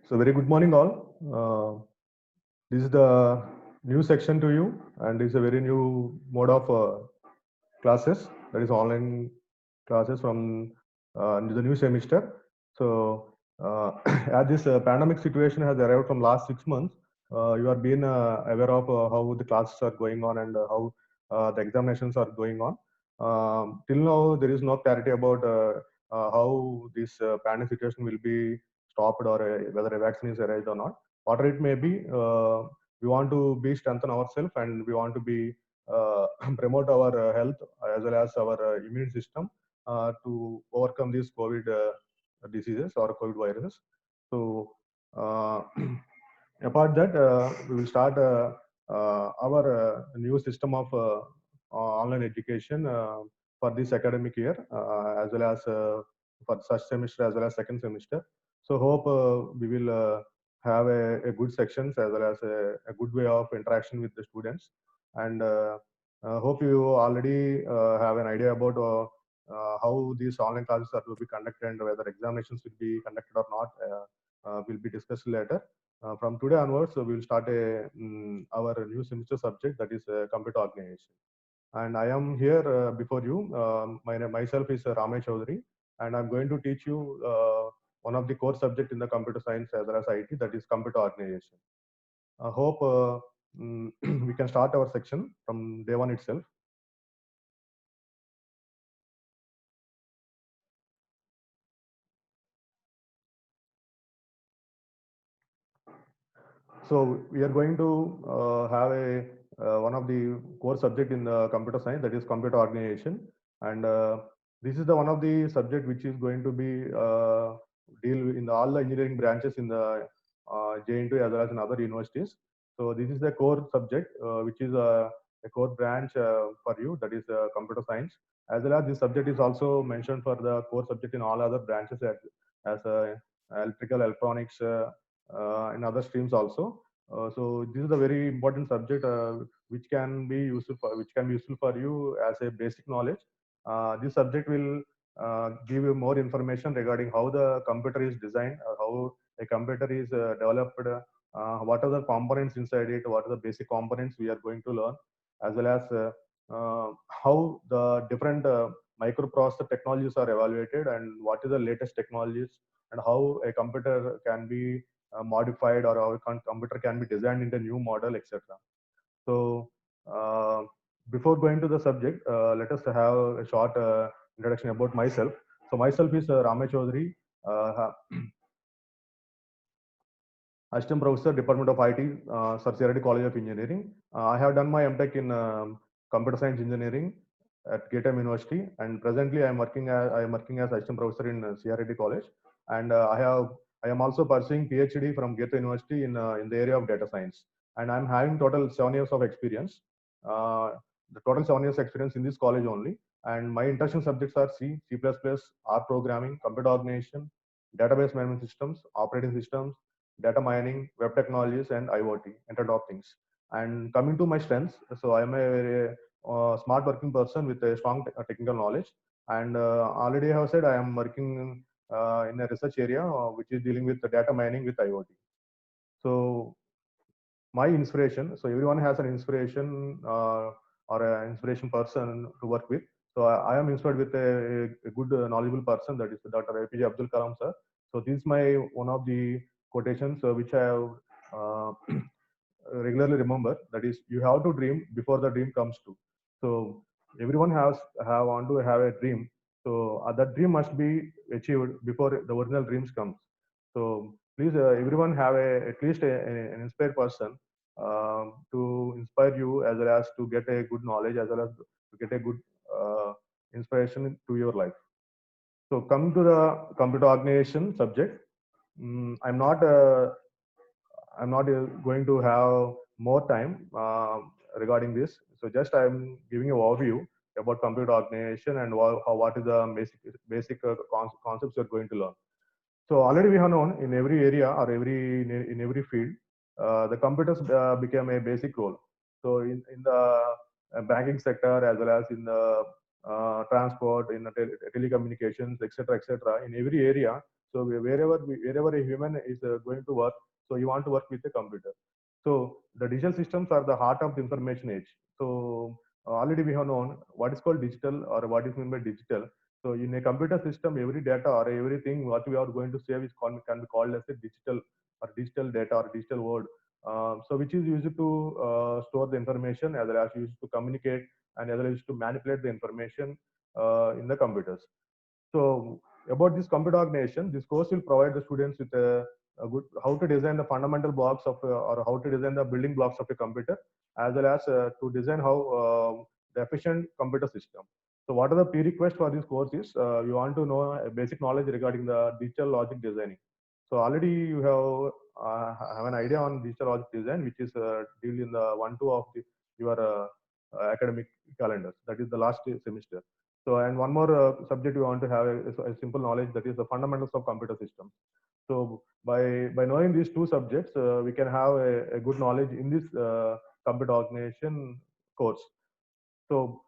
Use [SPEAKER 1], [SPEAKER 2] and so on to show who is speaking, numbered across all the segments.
[SPEAKER 1] So very good morning all. This is the new section to you, and it's a very new mode of classes, that is online classes from the new semester. So as this pandemic situation has arrived from last 6 months, you are being aware of how the classes are going on and how the examinations are going on. Till now, there is no clarity about how this pandemic situation will be stopped or whether a vaccine is arrived or not. Whatever it may be, we want to be strengthen ourselves and we want to be promote our health as well as our immune system to overcome these COVID diseases or COVID viruses. So, apart that, we will start our new system of online education for this academic year, as well as for first semester as well as second semester. So, hope we will have a good sections as well as a good way of interaction with the students, and hope you already have an idea about how these online classes are to be conducted and whether examinations will be conducted or not. Will be discussed later. From today onwards, we will start our new semester subject, that is computer organization. And I am here before you. Myself is Ramesh Chaudhary, and I'm going to teach you one of the core subject in the computer science as well as IT, that is computer organization. I hope we can start our section from day one itself. So we are going to have a one of the core subject in the computer science, that is computer organization, and this is the one of the subject which is going to be deal in all the engineering branches in the JNT as well as in other universities. So this is the core subject which is a core branch for you, that is computer science, as well as this subject is also mentioned for the core subject in all other branches as electrical, electronics, in other streams also. So this is a very important subject which can be useful for you as a basic knowledge. This subject will give you more information regarding how the computer is designed, how a computer is developed, what are the components inside it, what are the basic components we are going to learn, as well as how the different microprocessor technologies are evaluated and what is the latest technologies, and how a computer can be modified or how a computer can be designed into a new model, etc. So before going to the subject, let us have a short introduction about myself. So myself is Ramesh Chaudhary, Assistant Professor, Department of IT, Sir CRD College of Engineering. I have done my MTech in Computer Science Engineering at GATEM University, and presently I am working as Assistant Professor in CRD College, and I am also pursuing PhD from GATEM University in the area of data science, and I'm having total 7 years of experience. Uh, the total 7 years experience in this college only, and my internship subjects are C++, R programming, computer organization, database management systems, operating systems, data mining, web technologies, and IoT, Internet of Things. And coming to my strengths, so I am a very smart working person with a strong technical knowledge. And already I have said I am working in a research area which is dealing with the data mining with IoT. So my inspiration, so everyone has an inspiration or an inspiration person to work with. So I am inspired with a good knowledgeable person, that is Dr. APJ Abdul Kalam sir. So this is my one of the quotations which I have regularly remember, that is, you have to dream before the dream comes true. So everyone have want to have a dream, so that dream must be achieved before the original dreams comes. So please everyone have at least an inspired person to inspire you, as well as to get a good knowledge, as well as to get a good inspiration to your life. So coming to the computer organization subject, I'm not going to have more time regarding this. So just I'm giving an overview about computer organization and what is the basic concepts you're going to learn. So already we have known in every area or in every field, the computers became a basic role. So in the banking sector, as well as in the transport, in the telecommunications, etc., etc., in every area, So wherever a human is going to work, so you want to work with a computer. So the digital systems are the heart of the information age. So already we have known what is called digital or what is meant by digital. So in a computer system, every data or everything what we are going to save is can be called as a digital or digital data or digital word. So which is used to store the information as well as used to communicate and as well as used to manipulate the information in the computers. So about this computer organization, this course will provide the students with a good how to design the fundamental blocks of or how to design the building blocks of a computer, as well as to design how the efficient computer system. So what are the prerequisites for this course is you want to know a basic knowledge regarding the digital logic designing. So already you have an idea on digital logic design, which is deal in the 1-2 of your academic calendars. That is the last semester. So, and one more subject we want to have a simple knowledge, that is the fundamentals of computer systems. So, by knowing these two subjects, we can have a good knowledge in this computer organization course. So,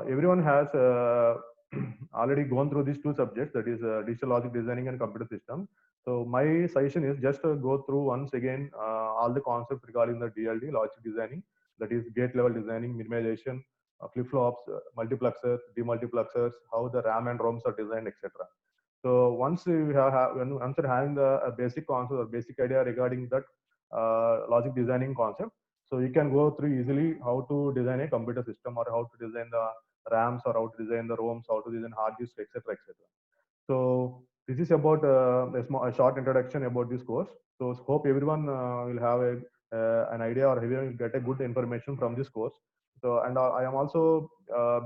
[SPEAKER 1] everyone has already gone through these two subjects, that is digital logic designing and computer system. So, my suggestion is just go through once again all the concepts regarding the DLD, logic designing, that is gate level designing, minimization, flip flops, multiplexers, demultiplexers, how the RAM and ROMs are designed, etc. So once you once you're having the basic concept or basic idea regarding that logic designing concept, so you can go through easily how to design a computer system or how to design the RAMs or how to design the ROMs, how to design hard disks, etc., etc. So this is about a short introduction about this course. So hope everyone will have an idea or everyone will get a good information from this course. So and I am also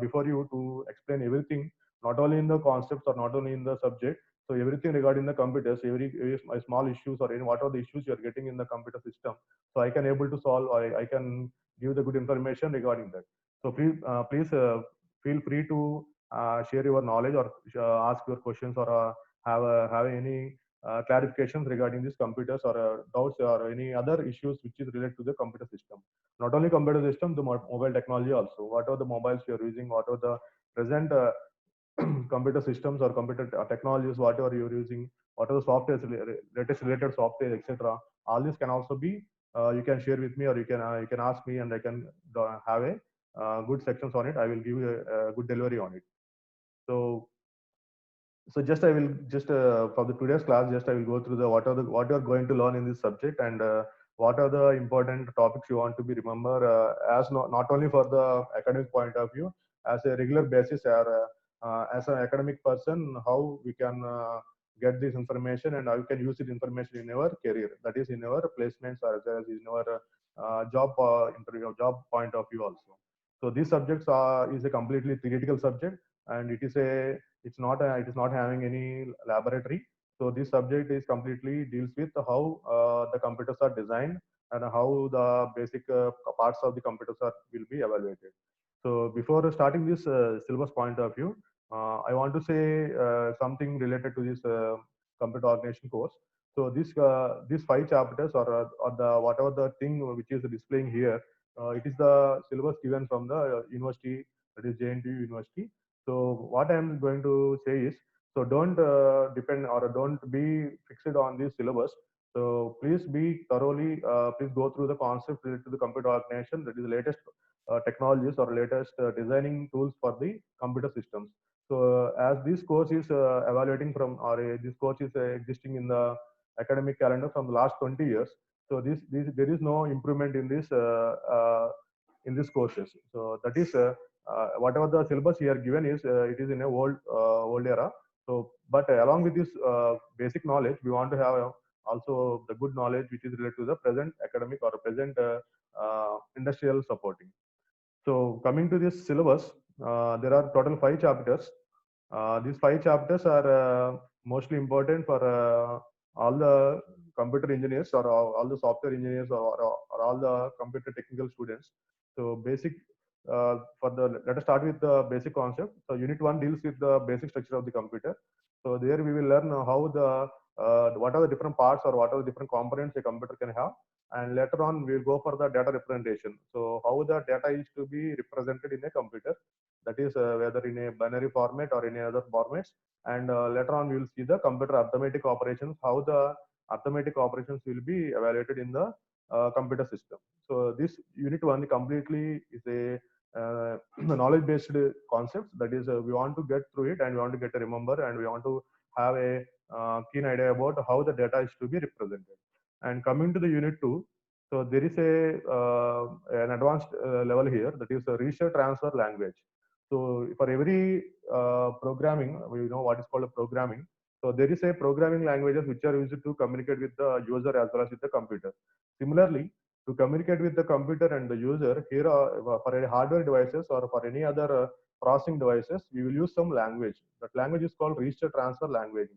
[SPEAKER 1] before you to explain everything, not only in the concepts or not only in the subject. So everything regarding the computers, every small issues or any what are the issues you are getting in the computer system. So I can able to solve or I can give the good information regarding that. So please feel free to share your knowledge or ask your questions or have any clarifications regarding these computers or doubts or any other issues which is related to the computer system. Not only computer system, the mobile technology also. What are the mobiles you are using? What are the present computer systems or computer technologies? Whatever you are using? What are the softwares, latest related software, etc. All this can also be you can share with me or you can ask me and I can have a good sections on it. I will give you a good delivery on it. So just I will just for the today's class, just I will go through the what you are going to learn in this subject and what are the important topics you want to be remember as not only for the academic point of view, as a regular basis or as an academic person, how we can get this information and how you can use this information in our career, that is in our placements or as well as in our job interview, job point of view also. So these subjects is a completely theoretical subject and it is not having any laboratory. So this subject is completely deals with how the computers are designed and how the basic parts of the computers will be evaluated. So before starting this syllabus point of view, I want to say something related to this computer organization course. So these 5 chapters or the whatever the thing which is displaying here, it is the syllabus given from the university, that is JNTU University. So what I'm going to say is, so don't depend or don't be fixed on this syllabus. So please be thoroughly, please go through the concept related to the computer organization, that is the latest technologies or latest designing tools for the computer systems. So as this course is evaluating from, or this course is existing in the academic calendar from the last 20 years. So this there is no improvement in this courses. So that is whatever the syllabus here given is it is in a old era. So but along with this basic knowledge, we want to have also the good knowledge which is related to the present academic or present industrial supporting. So coming to this syllabus, there are total 5 chapters. These 5 chapters are mostly important for all the computer engineers or all the software engineers or all the computer technical students. So basic for the let us start with the basic concept. So unit 1 deals with the basic structure of the computer. So there we will learn how the what are the different parts or what are the different components a computer can have, and later on we will go for the data representation. So how the data is to be represented in a computer, that is whether in a binary format or any other formats. And later on, we will see the computer arithmetic operations, how the arithmetic operations will be evaluated in the computer system. So this unit one completely is a knowledge based concepts, that is we want to get through it and we want to get to remember and we want to have a keen idea about how the data is to be represented. And coming to the unit 2, so there is a an advanced level here, that is a register transfer language. So for every programming, we know what is called a programming. So there is a programming languages which are used to communicate with the user as well as with the computer. Similarly, to communicate with the computer and the user, here for any hardware devices or for any other processing devices, we will use some language. That language is called register transfer language.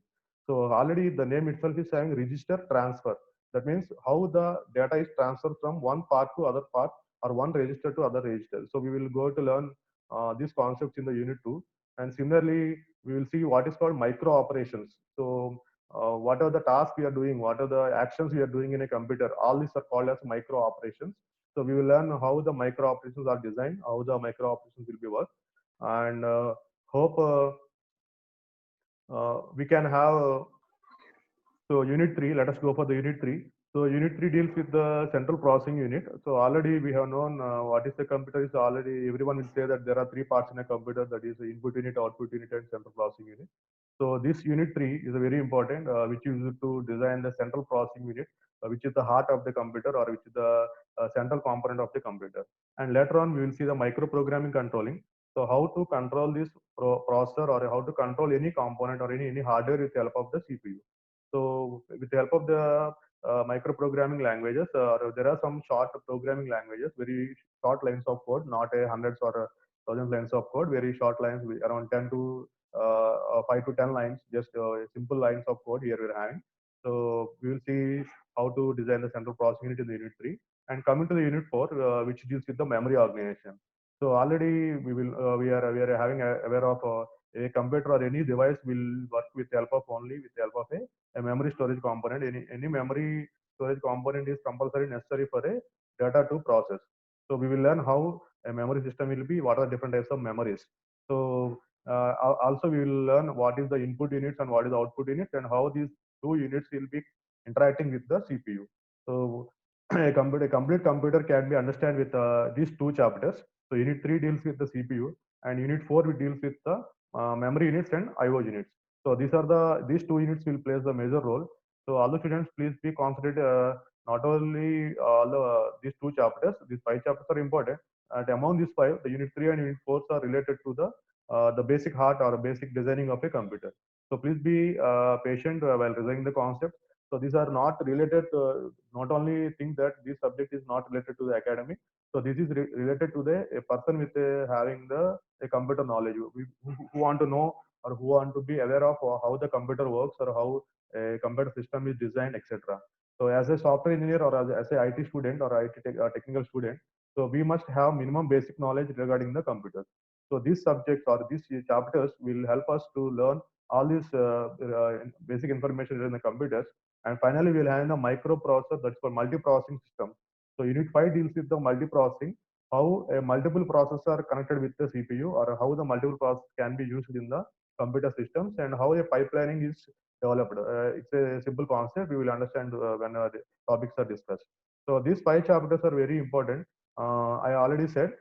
[SPEAKER 1] So already the name itself is saying register transfer. That means how the data is transferred from one part to other part or one register to other register. So we will go to learn these concepts in the unit 2. And similarly, we will see what is called micro operations. So what are the tasks we are doing, what are the actions we are doing in a computer, all these are called as micro operations. So we will learn how the micro operations are designed, how the micro operations will be worked. And hope we can have so unit 3, let us go for the unit 3. So unit 3 deals with the central processing unit. So already we have known what is the computer is already, everyone will say that there are three parts in a computer, that is the input unit, output unit, and central processing unit. So this unit 3 is a very important, which is used to design the central processing unit, which is the heart of the computer or which is the central component of the computer. And later on, we will see the microprogramming controlling. So how to control this processor or how to control any component or any hardware with the help of the CPU. So with the help of the microprogramming languages, there are some short programming languages, very short lines of code, not a hundreds or thousands lines of code, very short lines, around 10 to 5 to 10 lines, just simple lines of code here we're having. So we will see how to design the central processing unit in the unit 3. And coming to the unit 4, which deals with the memory organization. So already we are having aware of a computer or any device will work with the help of only with the help of a memory storage component. Any memory storage component is compulsory necessary for a data to process. So we will learn how a memory system will be, what are the different types of memories. So also we will learn what is the input units and what is the output units and how these two units will be interacting with the CPU. So a complete computer can be understood with these two chapters. So unit 3 deals with the CPU and unit 4 deals with the memory units and IO units. So these two units will play the major role. So all the students, please be concentrated. Not only these two chapters, these five chapters are important. And among these five, the unit 3 and unit 4 are related to the basic heart or basic designing of a computer. So please be patient while designing the concepts. So these are not related. Not only think that this subject is not related to the academic. So this is related to a person with having a computer knowledge, who want to know or who want to be aware of how the computer works or how a computer system is designed, etc. So as a software engineer or as a IT student or technical student, so we must have minimum basic knowledge regarding the computers. So these subjects or these chapters will help us to learn all these basic information regarding the computers. And finally, we'll have the microprocessor, that's for multiprocessing system. So unit 5 deals with the multiprocessing, how a multiple processors are connected with the CPU or how the multiple processors can be used in the computer systems and how a pipelining is developed. It's a simple concept. We will understand when the topics are discussed. So these five chapters are very important. I already said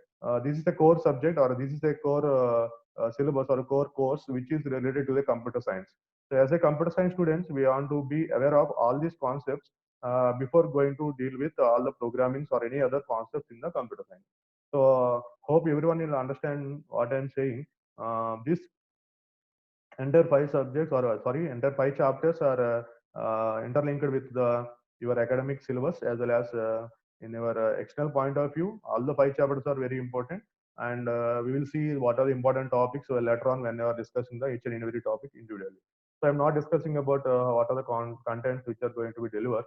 [SPEAKER 1] this is the core subject or this is a core syllabus or a core course which is related to the computer science. So as a computer science students, we want to be aware of all these concepts before going to deal with all the programmings or any other concepts in the computer science. So hope everyone will understand what I'm saying. This entire five subjects or sorry, entire five chapters are interlinked with your academic syllabus as well as in your external point of view. All the five chapters are very important, and we will see what are the important topics later on when we are discussing the each and every topic individually. So I'm not discussing about what are the contents which are going to be delivered.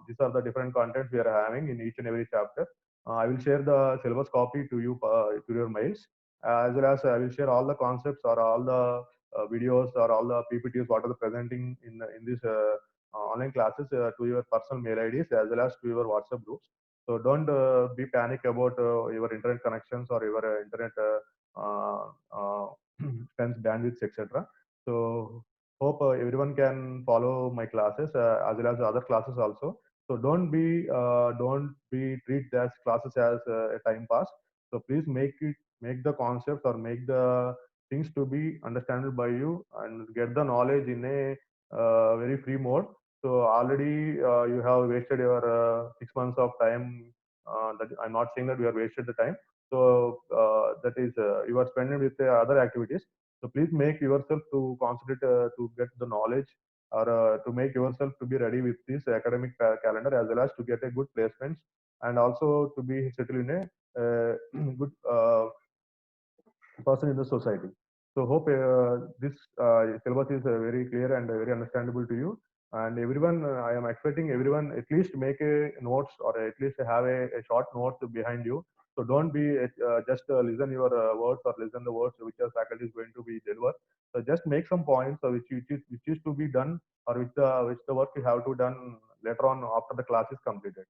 [SPEAKER 1] These are the different contents we are having in each and every chapter. I will share the syllabus copy to you to your mails, as well as I will share all the concepts or all the videos or all the PPTs what are presenting in this online classes to your personal mail IDs as well as to your WhatsApp groups. So don't be panic about your internet connections or your internet spends bandwidth, etc. So hope everyone can follow my classes as well as other classes also. So don't be treat these classes as a time pass. So please make the concepts or make the things to be understandable by you and get the knowledge in a very free mode. So already you have wasted your 6 months of time. That I'm not saying that you are wasted the time. So that is you are spending with other activities. So please make yourself to concentrate to get the knowledge or to make yourself to be ready with this academic calendar as well as to get a good placements and also to be settled in a good person in the society. So hope this syllabus is very clear and very understandable to you. And everyone, I am expecting everyone at least make a notes or at least have a short note behind you. So don't be just listen your words or listen the words which your faculty is going to be delivered. So just make some points which is to be done or which the work you have to done later on after the class is completed.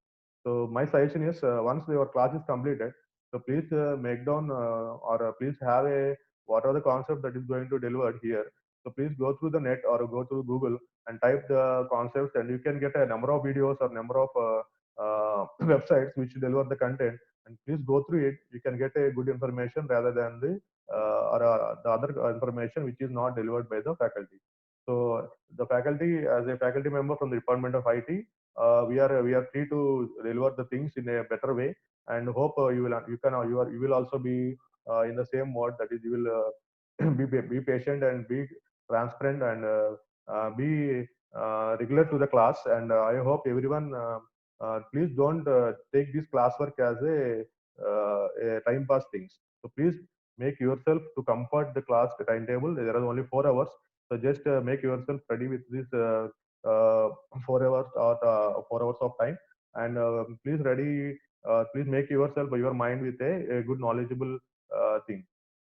[SPEAKER 1] So my suggestion is once your class is completed, so please make down or please have a what are the concept that is going to deliver here. So please go through the net or go through Google and type the concepts, and you can get a number of videos or number of websites which deliver the content. And please go through it. You can get a good information rather than the other information which is not delivered by the faculty. So the faculty, as a faculty member from the Department of IT, we are free to deliver the things in a better way and hope you will also be in the same mode, that is you will be patient and be transparent and be regular to the class. And I hope everyone please don't take this classwork as a time pass things. So please make yourself to comfort the class timetable. There are only 4 hours, so just make yourself ready with this 4 hours or 4 hours of time. And please make yourself your mind with a good knowledgeable thing.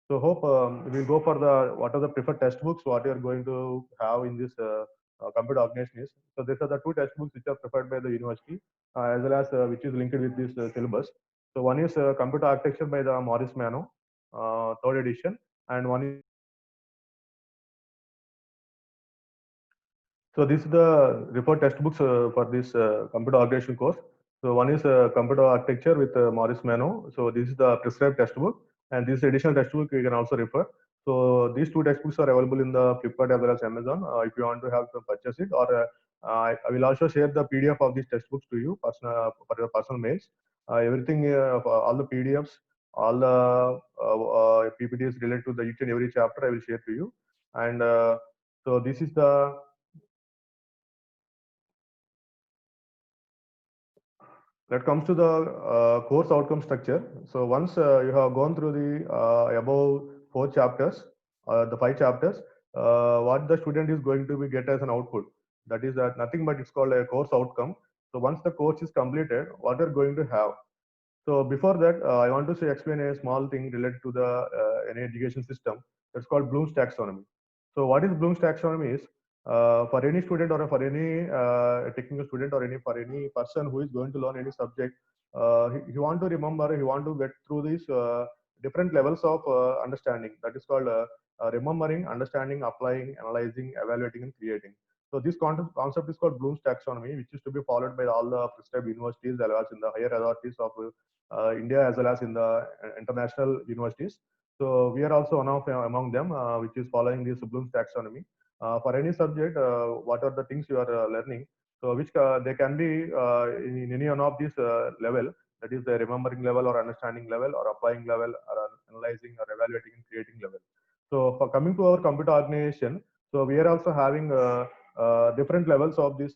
[SPEAKER 1] So hope we'll go for the what are the preferred textbooks, what you are going to have in this computer organization is. So these are the two textbooks which are preferred by the university as well as which is linked with this syllabus. So one is Computer Architecture by the Morris Mano, third edition, and one is so this is the report textbooks for this computer organization course. So one is computer architecture with Morris Mano. So this is the prescribed textbook, and this additional textbook you can also refer. So these two textbooks are available in the Flipkart as well as Amazon. If you want to have to purchase it, or I will also share the PDF of these textbooks to you personal for your personal mails. Everything, all the PDFs, all the PPTs related to the each and every chapter, I will share to you. And so this is the that comes to the course outcome structure. So once you have gone through the above 4 chapters, the 5 chapters, what the student is going to be get as an output, that is that nothing but it's called a course outcome. So once the course is completed, what you're going to have. So before that, I want to say explain a small thing related to the any education system. That's called Bloom's taxonomy. So what is Bloom's taxonomy is for any student or for any technical student or any for any person who is going to learn any subject, he want to remember, he want to get through these different levels of understanding. That is called remembering, understanding, applying, analyzing, evaluating, and creating. So this concept is called Bloom's taxonomy, which is to be followed by all the prescribed universities as well as in the higher authorities of India as well as in the international universities. So we are also one of among them, which is following this Bloom's taxonomy. For any subject, what are the things you are learning? So which they can be in any one of these level, that is the remembering level or understanding level or applying level or analyzing or evaluating and creating level. So for coming to our computer organization, so we are also having different levels of this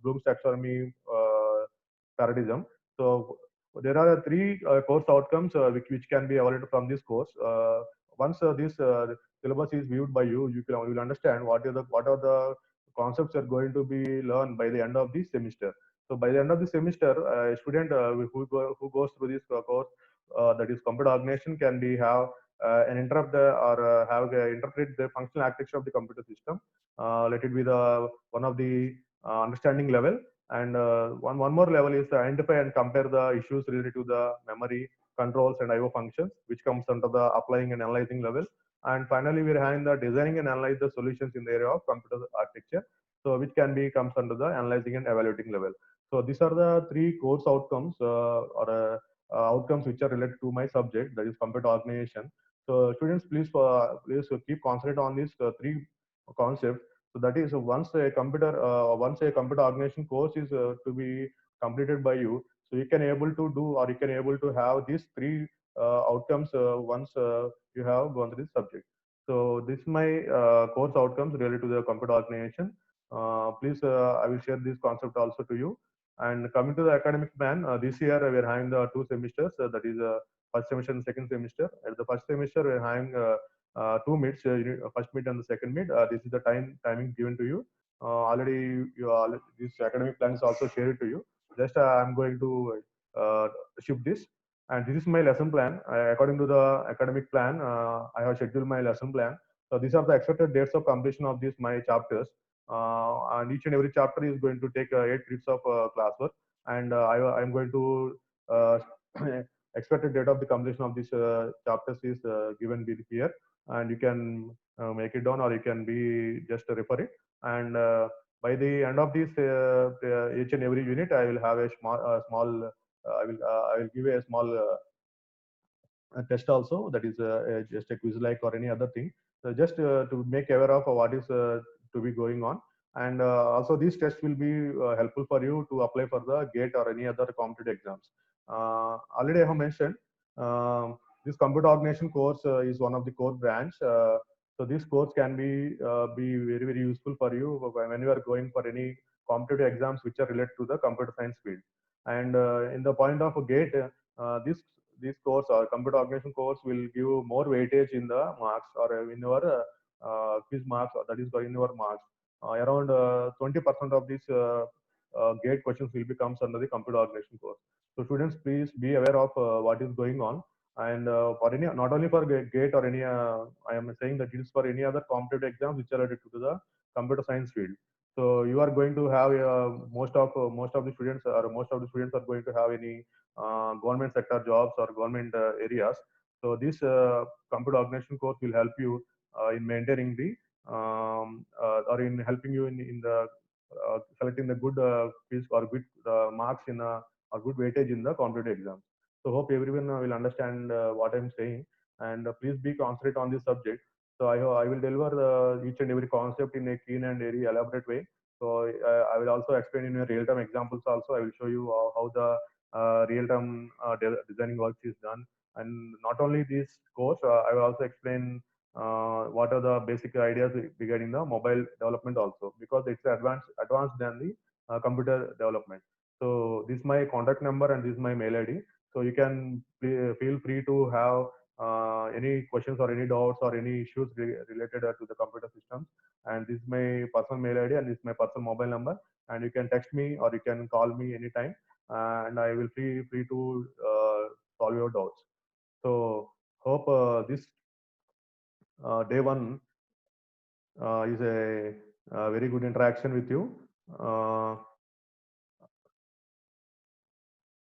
[SPEAKER 1] Bloom's taxonomy paradigm. So there are three course outcomes which can be avoided from this course. Once this syllabus is viewed by you, you will understand what are the concepts are going to be learned by the end of the semester. So by the end of the semester, a student who goes through this course, that is computer organization, can be have an interrupt the, or have interpret the functional architecture of the computer system. Let it be the one of the understanding level, and one more level is identify and compare the issues related to the memory, controls and IO functions, which comes under the applying and analyzing level. And finally, we're having the designing and analyze the solutions in the area of computer architecture, so which can be comes under the analyzing and evaluating level. So these are the three course outcomes outcomes which are related to my subject, that is computer organization. So students, please keep concentrate on these three concepts. So that is once a computer organization course is to be completed by you, so you can able to do, or you can able to have these three outcomes once you have gone through this subject. So this is my course outcomes related to the computer organization. Please, I will share this concept also to you. And coming to the academic plan, this year we are having the two semesters, that is first semester and second semester. At the first semester, we are having two mids, first mid and the second mid. This is the timing given to you. Already, this academic plan is also shared to you. Just I'm going to shift this. And this is my lesson plan. According to the academic plan, I have scheduled my lesson plan. So these are the expected dates of completion of these my chapters. And each and every chapter is going to take 8 credits of classwork. And I am going to expected date of the completion of these chapters is given here, and you can make it down, or you can be just refer it. And by the end of this each and every unit, I will have a small I will give a small test also, that is just a quiz like or any other thing, so just to make aware of what is to be going on. And also these tests will be helpful for you to apply for the gate or any other competitive exams. Already I have mentioned this computer organization course is one of the core branch. So this course can be very useful for you when you are going for any competitive exams which are related to the computer science field. And in the point of a gate, this course or computer organization course will give more weightage in the marks, or in your quiz marks, or that is in your marks. Around 20% of these gate questions will be comes under the computer organization course. So students, please be aware of what is going on. And for any, not only for gate or any, I am saying that it is for any other competitive exams which are related to the computer science field. So you are going to have most of the students, or most of the students are going to have any government sector jobs or government areas. So this computer organization course will help you in maintaining the or in helping you in the selecting the good quiz or good marks in or good weightage in the competitive exams. So hope everyone will understand what I'm saying, and please be concentrate on this subject. So I will deliver each and every concept in a keen and very elaborate way. So I will also explain in real-time examples also. I will show you how the real-time designing work is done. And not only this course, I will also explain what are the basic ideas regarding the mobile development also, because it's advanced than the computer development. So this is my contact number and this is my mail ID. So you can feel free to have any questions or any doubts or any issues related to the computer systems. And this is my personal mail ID and this is my personal mobile number. And you can text me or you can call me anytime, and I will free to solve your doubts. So hope this day one is a very good interaction with you.